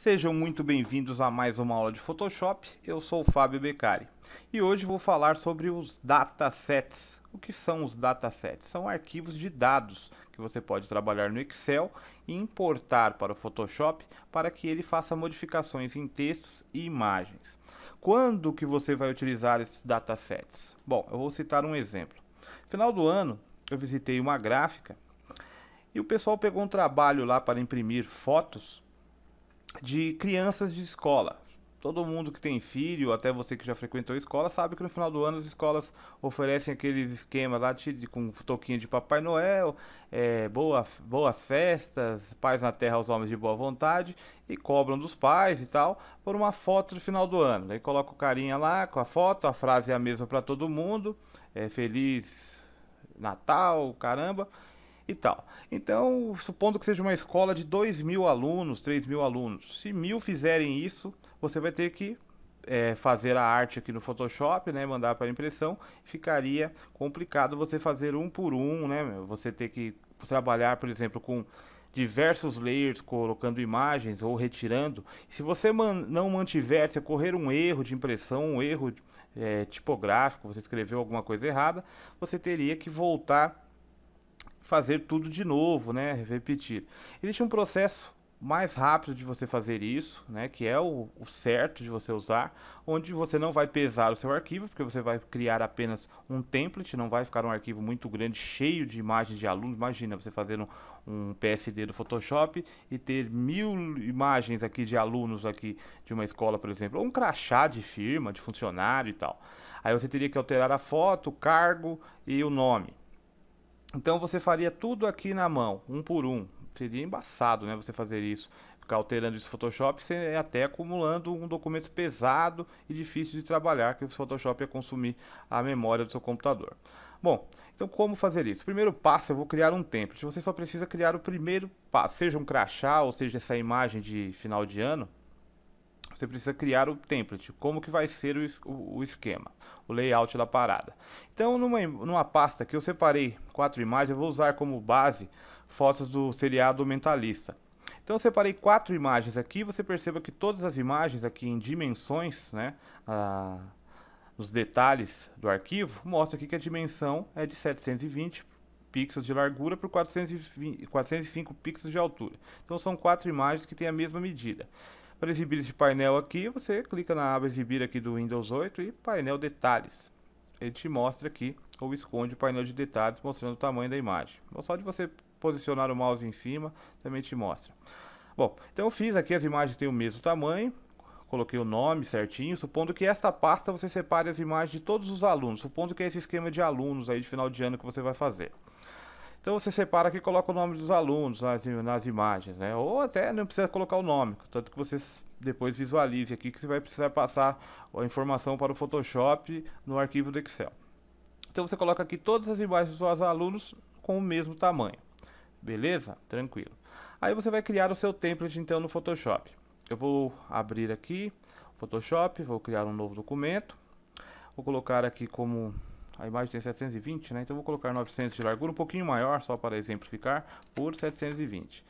Sejam muito bem-vindos a mais uma aula de Photoshop. Eu sou o Fábio Beccari e hoje vou falar sobre os datasets. O que são os datasets? São arquivos de dados que você pode trabalhar no Excel e importar para o Photoshop para que ele faça modificações em textos e imagens. Quando que você vai utilizar esses datasets? Bom, eu vou citar um exemplo. No final do ano, eu visitei uma gráfica e o pessoal pegou um trabalho lá para imprimir fotos de crianças de escola. Todo mundo que tem filho, até você que já frequentou a escola, sabe que no final do ano as escolas oferecem aqueles esquemas lá com toquinho de Papai Noel, boas festas, paz na terra aos homens de boa vontade, e cobram dos pais e tal por uma foto do final do ano. Daí coloca o carinha lá com a foto, a frase é a mesma para todo mundo, Feliz Natal, caramba e tal. Então, supondo que seja uma escola de 2.000 alunos, 3.000 alunos, se 1.000 fizerem isso, você vai ter que fazer a arte aqui no Photoshop, né, mandar para impressão. Ficaria complicado você fazer um por um, né? Você ter que trabalhar, por exemplo, com diversos layers, colocando imagens ou retirando. Se você não mantiver, se ocorrer um erro de impressão, um erro tipográfico, você escreveu alguma coisa errada, você teria que voltar fazer tudo de novo, né? Repetir. Existe um processo mais rápido de você fazer isso, né? Que é o certo de você usar, onde você não vai pesar o seu arquivo, porque você vai criar apenas um template, não vai ficar um arquivo muito grande, cheio de imagens de alunos. Imagina você fazendo um PSD do Photoshop e ter 1.000 imagens aqui de alunos aqui de uma escola, por exemplo, ou um crachá de firma, de funcionário e tal. Aí você teria que alterar a foto, o cargo e o nome. Então você faria tudo aqui na mão, um por um. Seria embaçado, né, você fazer isso. Ficar alterando isso no Photoshop, você até acumulando um documento pesado e difícil de trabalhar, que o Photoshop ia consumir a memória do seu computador. Bom, então como fazer isso? Primeiro passo, eu vou criar um template. Você só precisa criar o primeiro passo, seja um crachá, ou seja essa imagem de final de ano. Você precisa criar o template, como que vai ser o esquema, o layout da parada. Então, numa pasta que eu separei 4 imagens, eu vou usar como base fotos do seriado Mentalista. Então, eu separei 4 imagens aqui, você perceba que todas as imagens aqui em dimensões, né, nos detalhes do arquivo, mostra aqui que a dimensão é de 720 pixels de largura por 405 pixels de altura. Então, são 4 imagens que têm a mesma medida. Para exibir esse painel aqui, você clica na aba exibir aqui do Windows 8 e painel detalhes. Ele te mostra aqui ou esconde o painel de detalhes mostrando o tamanho da imagem. Então, só de você posicionar o mouse em cima também te mostra. Bom, então eu fiz aqui, as imagens têm o mesmo tamanho, coloquei o nome certinho, supondo que esta pasta você separe as imagens de todos os alunos, supondo que é esse esquema de alunos aí de final de ano que você vai fazer. Então você separa aqui e coloca o nome dos alunos nas imagens, né? Ou até não precisa colocar o nome, tanto que você depois visualize aqui que você vai precisar passar a informação para o Photoshop no arquivo do Excel. Então você coloca aqui todas as imagens dos alunos com o mesmo tamanho. Beleza? Tranquilo. Aí você vai criar o seu template então no Photoshop. Eu vou abrir aqui o Photoshop, vou criar um novo documento. Vou colocar aqui como a imagem tem 720, né? Então vou colocar 900 de largura, um pouquinho maior, só para exemplificar, por 720.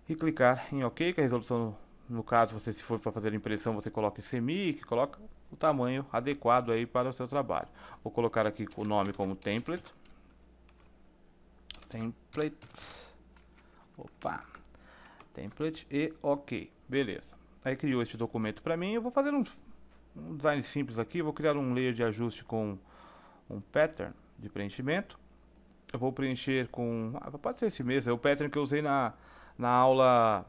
E clicar em OK, que a resolução, no caso, você se for para fazer a impressão, você coloca em CMYK, coloca o tamanho adequado aí para o seu trabalho. Vou colocar aqui o nome como template. Opa. Template e OK. Beleza. Aí criou este documento para mim. Eu vou fazer um design simples aqui. Vou criar um layer de ajuste com um pattern de preenchimento. Eu vou preencher com... pode ser esse mesmo, é o pattern que eu usei na aula...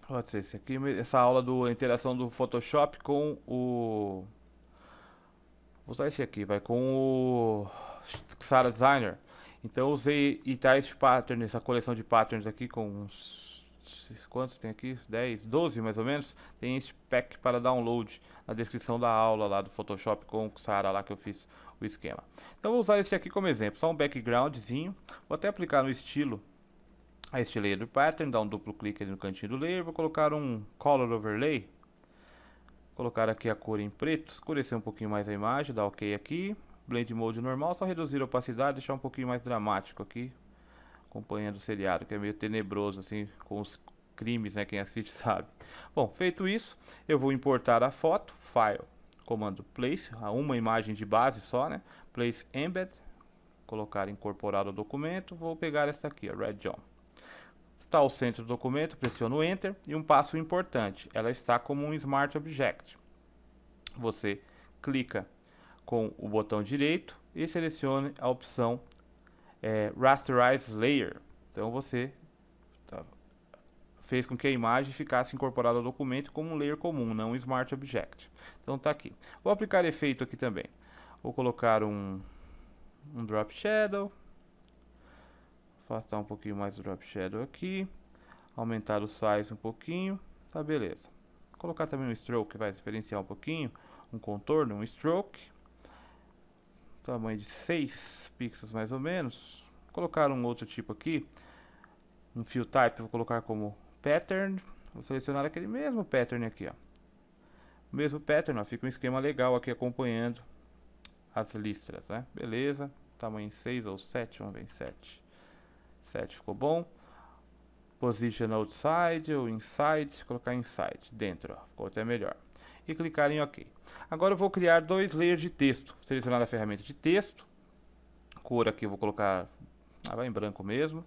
Pode ser esse aqui, essa aula do interação do Photoshop com o... Vou usar esse aqui, vai com o Xara Designer. Então eu usei e tá este pattern, essa coleção de patterns aqui com uns... Quantos tem aqui? 10, 12 mais ou menos. Tem este pack para download na descrição da aula lá do Photoshop com o Xara lá que eu fiz o esquema. Então vou usar este aqui como exemplo, só um backgroundzinho. Vou até aplicar no estilo a este layer do pattern, dar um duplo clique ali no cantinho do layer. Vou colocar um color overlay. Colocar aqui a cor em preto, escurecer um pouquinho mais a imagem, dar OK aqui. Blend mode normal, só reduzir a opacidade, deixar um pouquinho mais dramático aqui. Acompanhando o seriado, que é meio tenebroso assim, com crimes, né? Quem assiste sabe. Bom, feito isso, eu vou importar a foto, File, comando Place, uma imagem de base só, né? Place Embed, colocar incorporar ao documento, vou pegar esta aqui, a Red John. Está ao centro do documento, pressiono Enter e um passo importante, ela está como um Smart Object. Você clica com o botão direito e selecione a opção Rasterize Layer. Então você fez com que a imagem ficasse incorporada ao documento como um layer comum, não um Smart Object. Então tá aqui. Vou aplicar efeito aqui também. Vou colocar um Drop Shadow. Afastar um pouquinho mais o Drop Shadow aqui. Aumentar o size um pouquinho. Tá, beleza. Vou colocar também um Stroke, que vai diferenciar um pouquinho. Um contorno, um Stroke. Tamanho de 6 pixels mais ou menos. Vou colocar um outro tipo aqui. Um Fill Type, vou colocar como Pattern. Vou selecionar aquele mesmo pattern aqui, ó. O mesmo pattern, ó, fica um esquema legal aqui acompanhando as listras, né? Beleza. Tamanho 6 ou 7, vamos ver, 7. 7 ficou bom. Position outside ou inside, colocar inside, dentro, ó, ficou até melhor. E clicar em OK. Agora eu vou criar 2 layers de texto. Selecionar a ferramenta de texto. Cor aqui eu vou colocar, vai em branco mesmo.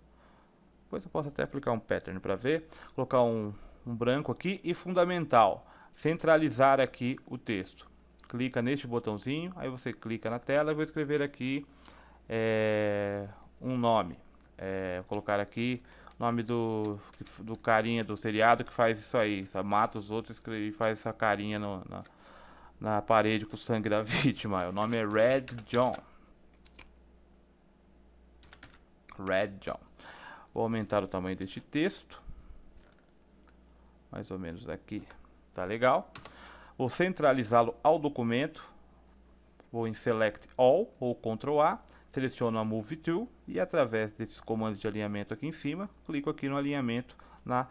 Depois eu posso até aplicar um pattern para ver. Colocar um branco aqui e fundamental. Centralizar aqui o texto. Clica neste botãozinho, aí você clica na tela e vou escrever aqui um nome. Vou colocar aqui o nome do carinha do seriado que faz isso aí. Mata os outros e faz essa carinha na parede com o sangue da vítima. O nome é Red John. Red John. Vou aumentar o tamanho deste texto. Mais ou menos aqui. Tá legal. Vou centralizá-lo ao documento. Vou em Select All ou Ctrl A. Seleciono a Move Tool. E através desses comandos de alinhamento aqui em cima, clico aqui no alinhamento na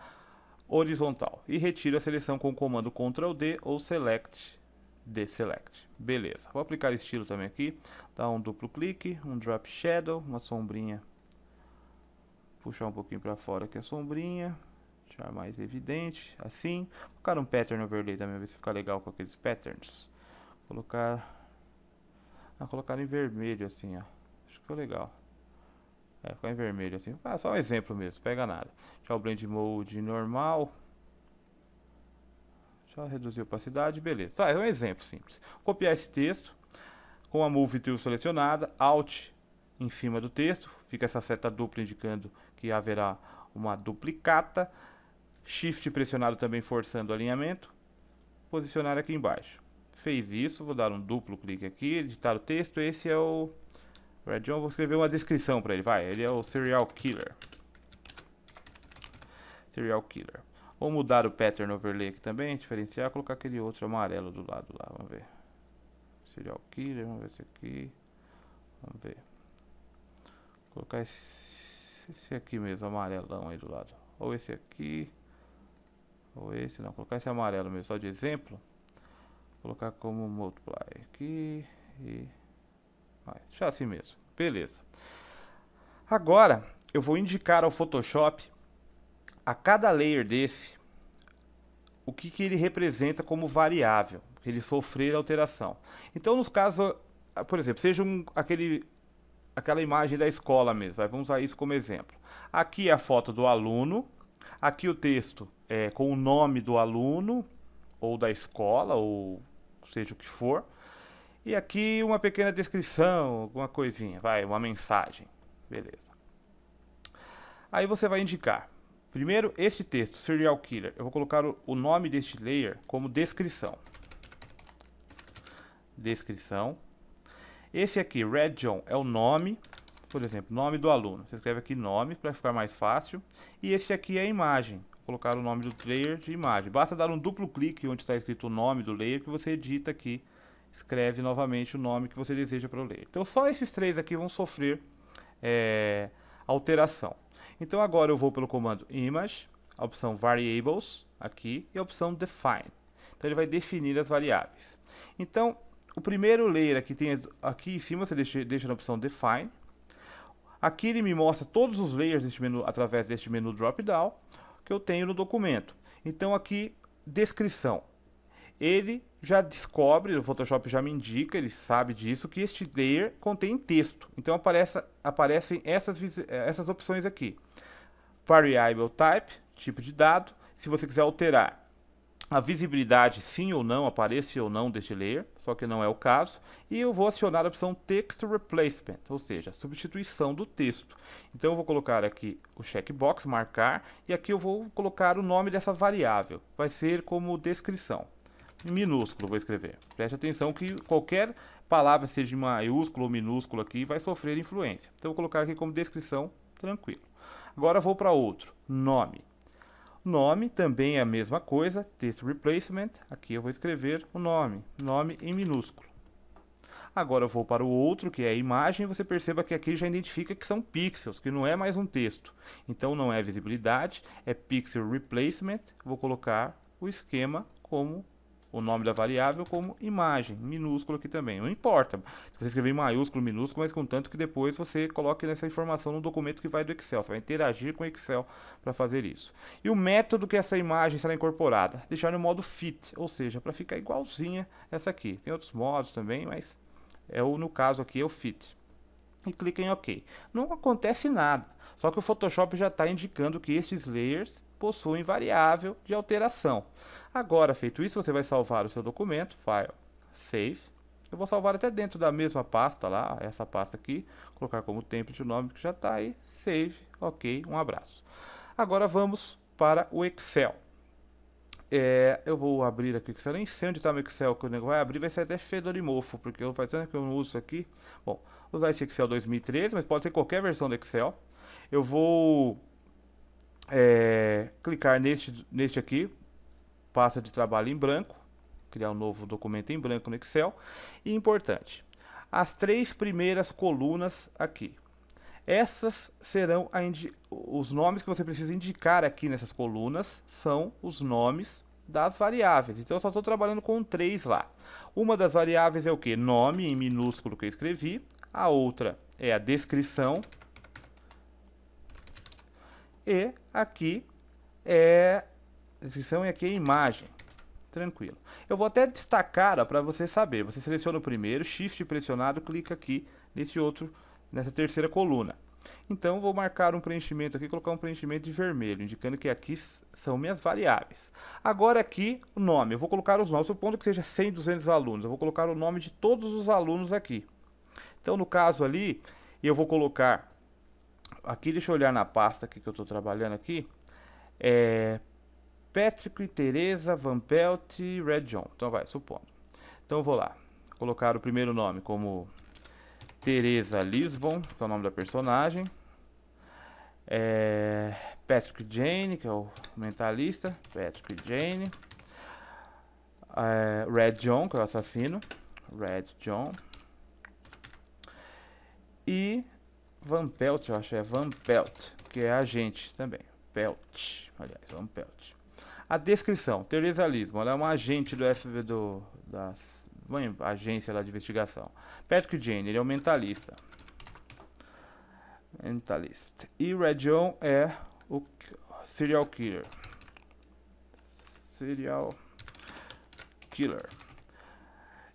horizontal. E retiro a seleção com o comando Ctrl D ou Select Deselect. Beleza. Vou aplicar estilo também aqui. Dar um duplo clique. Um Drop Shadow. Uma sombrinha. Puxar um pouquinho para fora aqui a sombrinha, deixar mais evidente, assim. Colocar um pattern overlay também, ver se fica legal com aqueles patterns. Colocar em vermelho assim, ó. Acho que ficou legal. Ficar em vermelho assim. Só um exemplo mesmo, pega nada. Deixar o Blend Mode normal. Deixa eu reduzir a opacidade, beleza. É um exemplo simples. Copiar esse texto com a Move Tool selecionada, Alt em cima do texto, fica essa seta dupla indicando que haverá uma duplicata, Shift pressionado também forçando o alinhamento, posicionar aqui embaixo. Fez isso, vou dar um duplo clique aqui, editar o texto, esse é o Red John, vou escrever uma descrição para ele, ele é o Serial Killer. Serial Killer. Vou mudar o Pattern Overlay aqui também, diferenciar, colocar aquele outro amarelo do lado lá, vamos ver. Serial Killer, vamos ver esse aqui, vamos ver. Colocar esse aqui mesmo, amarelão aí do lado. Ou esse aqui. Ou esse, não. Colocar esse amarelo mesmo, só de exemplo. Colocar como multiply aqui. E deixar assim mesmo. Beleza. Agora, eu vou indicar ao Photoshop, a cada layer desse, o que ele representa como variável. Que ele sofrer alteração. Então, nos casos, por exemplo, seja aquela imagem da escola mesmo, vamos usar isso como exemplo. Aqui é a foto do aluno, aqui o texto é com o nome do aluno, ou da escola, ou seja o que for. E aqui uma pequena descrição, alguma coisinha, uma mensagem, beleza. Aí você vai indicar, primeiro este texto, Serial Killer, eu vou colocar o nome deste layer como descrição. Descrição. Esse aqui, Red John, é o nome, por exemplo, nome do aluno. Você escreve aqui nome para ficar mais fácil. E esse aqui é a imagem. Vou colocar o nome do layer de imagem. Basta dar um duplo clique onde está escrito o nome do layer que você edita aqui. Escreve novamente o nome que você deseja para o layer. Então só esses três aqui vão sofrer alteração. Então agora eu vou pelo comando Image, a opção Variables aqui e a opção Define. Então ele vai definir as variáveis. Então o primeiro layer aqui em cima você deixa na opção Define. Aqui ele me mostra todos os layers deste menu através deste menu drop down. que eu tenho no documento. Então aqui, descrição. Ele já descobre, o Photoshop já me indica, ele sabe disso, que este layer contém texto. Então aparecem essas opções aqui. Variable type, tipo de dado. Se você quiser alterar a visibilidade, sim ou não, aparece ou não deste layer, só que não é o caso. E eu vou acionar a opção Text Replacement, ou seja, substituição do texto. Então eu vou colocar aqui o checkbox, marcar, e aqui eu vou colocar o nome dessa variável. Vai ser como descrição. Em minúsculo vou escrever. Preste atenção que qualquer palavra, seja em maiúsculo ou minúsculo aqui, vai sofrer influência. Então eu vou colocar aqui como descrição, tranquilo. Agora vou para outro, nome. Nome também é a mesma coisa, text replacement, aqui eu vou escrever o nome em minúsculo. Agora eu vou para o outro, que é a imagem, você perceba que aqui já identifica que são pixels, que não é mais um texto. Então não é visibilidade, é pixel replacement, vou colocar o esquema como o nome da variável como imagem, minúsculo aqui também. Não importa se você escrever em maiúsculo, minúsculo, mas contanto que depois você coloque essa informação no documento que vai do Excel. Você vai interagir com o Excel para fazer isso. E o método que essa imagem será incorporada? Deixar no modo fit, ou seja, para ficar igualzinha essa aqui. Tem outros modos também, mas no caso aqui é o fit. E clica em OK. Não acontece nada, só que o Photoshop já está indicando que estes layers possuem variável de alteração. Agora, feito isso, você vai salvar o seu documento, File, Save. Eu vou salvar até dentro da mesma pasta lá, essa pasta aqui, colocar como template o nome que já está aí, Save, OK, um abraço. Agora vamos para o Excel. Eu vou abrir aqui o Excel, nem sei onde está o Excel, que o negócio vai abrir, vai ser até fedor e mofo, porque eu faz tempo que eu não uso isso aqui. Bom, vou usar esse Excel 2013, mas pode ser qualquer versão do Excel. Eu vou clicar neste aqui, pasta de trabalho em branco, criar um novo documento em branco no Excel. E importante, as 3 primeiras colunas aqui. Essas serão os nomes que você precisa indicar aqui nessas colunas, são os nomes das variáveis. Então eu só estou trabalhando com 3 lá. Uma das variáveis é o que? Nome em minúsculo que eu escrevi. A outra é a descrição. E aqui descrição e aqui é imagem. Tranquilo. Eu vou até destacar para você saber. Você seleciona o primeiro, Shift pressionado, clica aqui nessa terceira coluna. Então vou marcar um preenchimento aqui, colocar um preenchimento de vermelho, indicando que aqui são minhas variáveis. Agora aqui o nome, eu vou colocar os nomes, supondo que seja 100, 200 alunos, eu vou colocar o nome de todos os alunos aqui. Então no caso ali, eu vou colocar, aqui deixa eu olhar na pasta aqui que eu estou trabalhando aqui, Patrick, Teresa, Van Pelt e Red John. Então vai, supondo. Então eu vou lá, colocar o primeiro nome como Teresa Lisbon, que é o nome da personagem. Patrick Jane, que é o mentalista. Patrick Jane. Red John, que é o assassino. Red John. E Van Pelt, eu acho que é Van Pelt, que é agente também. Pelt, aliás, Van Pelt. A descrição, Teresa Lisbon, ela é uma agente do FB uma agência lá de investigação. Patrick Jane, ele é o mentalista. E Red John é o serial killer.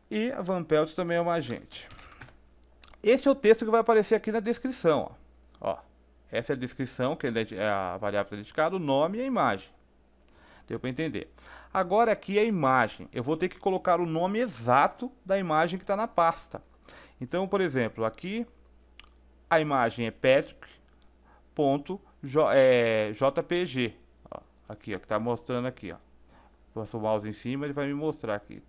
E a Van Pelt também é uma agente. Esse é o texto que vai aparecer aqui na descrição. Ó, essa é a descrição, que é a variável dedicada, o nome e a imagem. Deu para entender. Agora aqui é a imagem. Eu vou ter que colocar o nome exato da imagem que está na pasta. Então, por exemplo, aqui a imagem é patrick.jpg. Aqui, ó, que está mostrando aqui. Ó. Passo o mouse em cima, ele vai me mostrar aqui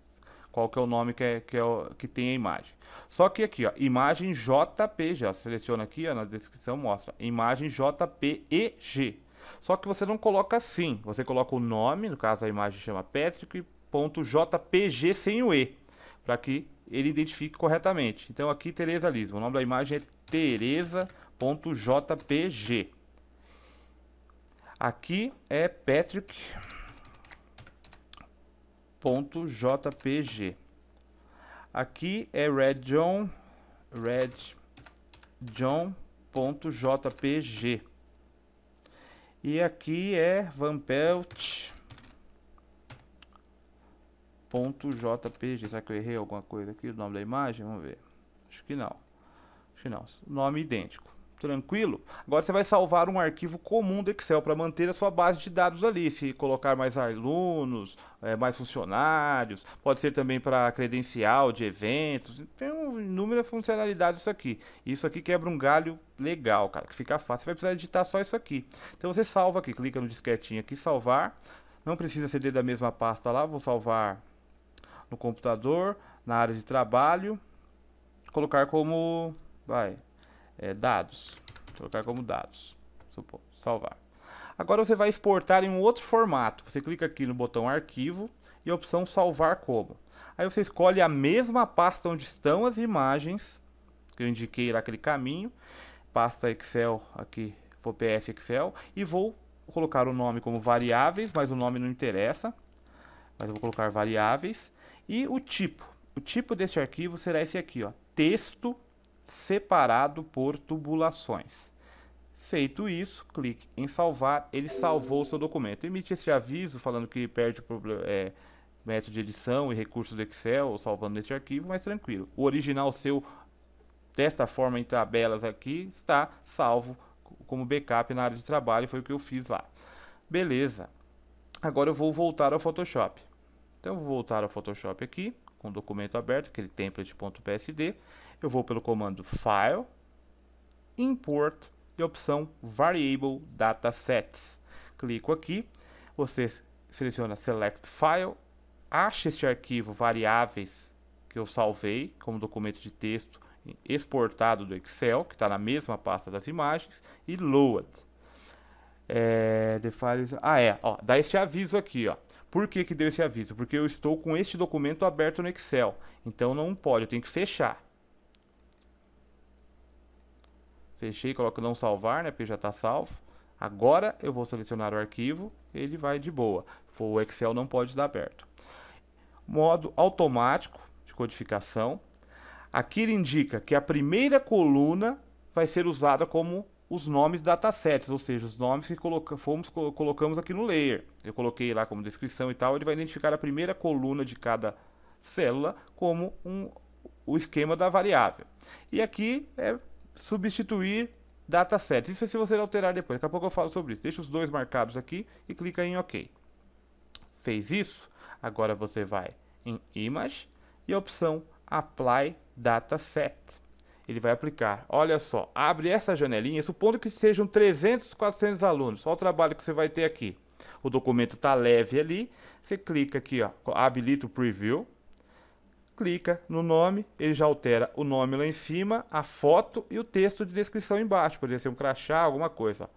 qual que é o nome que tem a imagem. Só que aqui, ó, imagem JPG. Ó, seleciona aqui, ó, na descrição mostra imagem JPEG. Só que você não coloca assim, você coloca o nome, no caso a imagem chama Patrick.jpg sem o E, para que ele identifique corretamente. Então aqui Teresa Lisbon, o nome da imagem é Teresa.jpg. Aqui é Patrick.jpg. Aqui é Red John.jpg. E aqui é vampelt.jpg. Será que eu errei alguma coisa aqui? O nome da imagem? Vamos ver. Acho que não. Acho que não. Nome idêntico. Tranquilo? Agora você vai salvar um arquivo comum do Excel para manter a sua base de dados ali. Se colocar mais alunos, mais funcionários, pode ser também para credencial de eventos. Tem inúmeras funcionalidades isso aqui. Isso aqui quebra um galho legal, cara, que fica fácil. Você vai precisar editar só isso aqui. Então você salva aqui, clica no disquetinho aqui, salvar. Não precisa ser da mesma pasta lá, vou salvar no computador, na área de trabalho, colocar como dados. Colocar como dados. Salvar. Agora você vai exportar em um outro formato. Você clica aqui no botão arquivo e a opção salvar como. Aí você escolhe a mesma pasta onde estão as imagens, que eu indiquei lá aquele caminho, pasta Excel aqui, vou PS Excel, e vou colocar o nome como variáveis, mas o nome não interessa, mas eu vou colocar variáveis, e o tipo deste arquivo será esse aqui, ó, texto separado por tubulações. Feito isso, clique em salvar, ele salvou o seu documento. Emite esse aviso falando que perde o método de edição e recursos do Excel, ou salvando este arquivo, mas tranquilo. O original seu, desta forma em tabelas aqui, está salvo como backup na área de trabalho, foi o que eu fiz lá. Beleza. Agora eu vou voltar ao Photoshop. Então eu vou voltar ao Photoshop aqui, com o documento aberto, aquele template.psd. Eu vou pelo comando File, Import e a opção Variable Datasets. Clico aqui, você seleciona Select File, acha este arquivo variáveis que eu salvei como documento de texto exportado do Excel, que está na mesma pasta das imagens, e Load. Dá este aviso aqui, ó. Por que deu esse aviso? Porque eu estou com este documento aberto no Excel, então não pode, eu tenho que fechar. Fechei, coloco não salvar, né, porque já está salvo. Agora eu vou selecionar o arquivo, ele vai de boa. O Excel não pode dar aberto. Modo automático de codificação. Aqui ele indica que a primeira coluna vai ser usada como os nomes datasets, ou seja, os nomes que colocamos aqui no layer. Eu coloquei lá como descrição e tal, ele vai identificar a primeira coluna de cada célula como o esquema da variável. E aqui é substituir datasets. Isso é se você alterar depois. Daqui a pouco eu falo sobre isso. Deixa os dois marcados aqui e clica em OK. Fez isso? Agora você vai em Image e a opção Apply Dataset. Ele vai aplicar. Olha só, abre essa janelinha, supondo que sejam 300, 400 alunos. Olha o trabalho que você vai ter aqui. O documento está leve ali. Você clica aqui, ó, habilita o Preview. Clica no nome, ele já altera o nome lá em cima, a foto e o texto de descrição embaixo. Poderia ser um crachá, alguma coisa.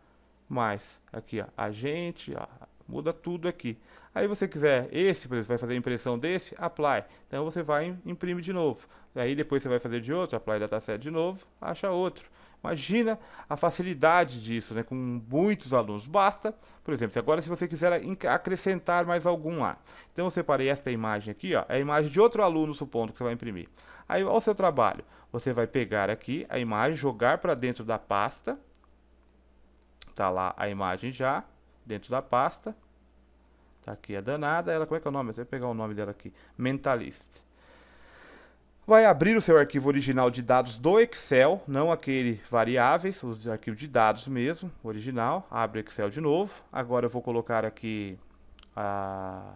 Mas aqui, ó, agente, ó, muda tudo aqui. Aí você quiser esse, por exemplo, vai fazer a impressão desse, apply. Então você vai imprimir de novo. Aí depois você vai fazer de outro, apply dataset de novo, acha outro. Imagina a facilidade disso, né, com muitos alunos. Basta, por exemplo, agora se você quiser acrescentar mais algum lá. Então eu separei esta imagem aqui, ó, é a imagem de outro aluno, supondo que você vai imprimir. Aí, ao seu trabalho, você vai pegar aqui a imagem, jogar para dentro da pasta. Tá lá a imagem já, dentro da pasta. Tá aqui a danada, ela, como é que é o nome? Eu vou pegar o nome dela aqui, Mentalist. Vai abrir o seu arquivo original de dados do Excel, não aquele variáveis, os arquivos de dados mesmo, original. Abre o Excel de novo. Agora eu vou colocar aqui a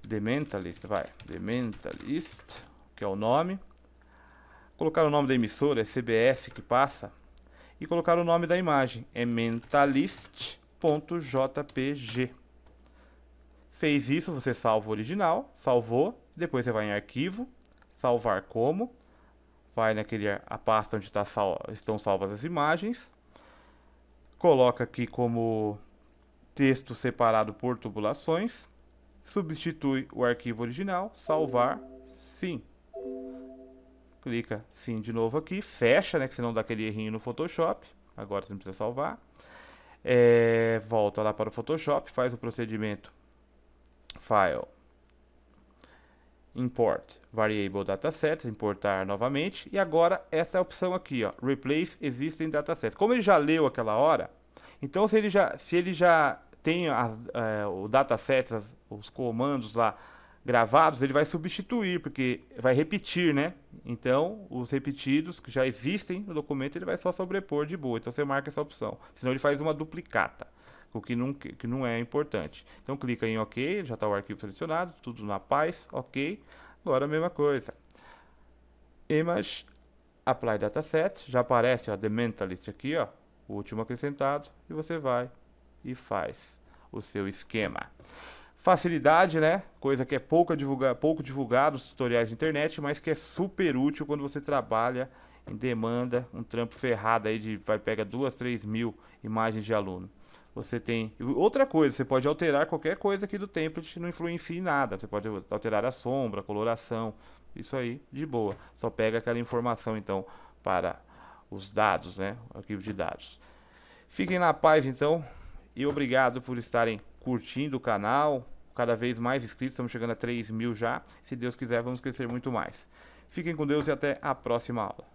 The Mentalist, The Mentalist, que é o nome. Colocar o nome da emissora, é CBS que passa. E colocar o nome da imagem, é mentalist.jpg. Fez isso, você salva o original, salvou, depois você vai em arquivo, salvar como, vai a pasta onde estão salvas as imagens, coloca aqui como texto separado por tubulações, substitui o arquivo original, salvar, sim. Clica sim de novo aqui, fecha, né, que senão dá aquele errinho no Photoshop, agora você não precisa salvar. Volta lá para o Photoshop, faz o procedimento File, Import Variable Datasets, importar novamente. E agora essa é a opção aqui, ó, Replace Existing Datasets. Como ele já leu aquela hora, Então se ele já tem o dataset, os comandos lá gravados, ele vai substituir, porque vai repetir, né? Então, os repetidos que já existem no documento, ele vai só sobrepor de boa. Então, você marca essa opção. Senão, ele faz uma duplicata, o que não é importante. Então, clica em OK, já está o arquivo selecionado, tudo na paz, OK. Agora, a mesma coisa. Image, Apply Dataset, já aparece a The Mentalist aqui, ó, o último acrescentado, e você vai e faz o seu esquema. Facilidade, né? Coisa que é pouco divulgado nos tutoriais de internet, mas que é super útil quando você trabalha em demanda, um trampo ferrado aí pega 2, 3 mil imagens de aluno. Você tem outra coisa, você pode alterar qualquer coisa aqui do template, não influencia em nada. Você pode alterar a sombra, a coloração, isso aí de boa. Só pega aquela informação então para os dados, né? O arquivo de dados. Fiquem na paz então e obrigado por estarem curtindo o canal. Cada vez mais inscritos, estamos chegando a 3 mil já. Se Deus quiser, vamos crescer muito mais. Fiquem com Deus e até a próxima aula.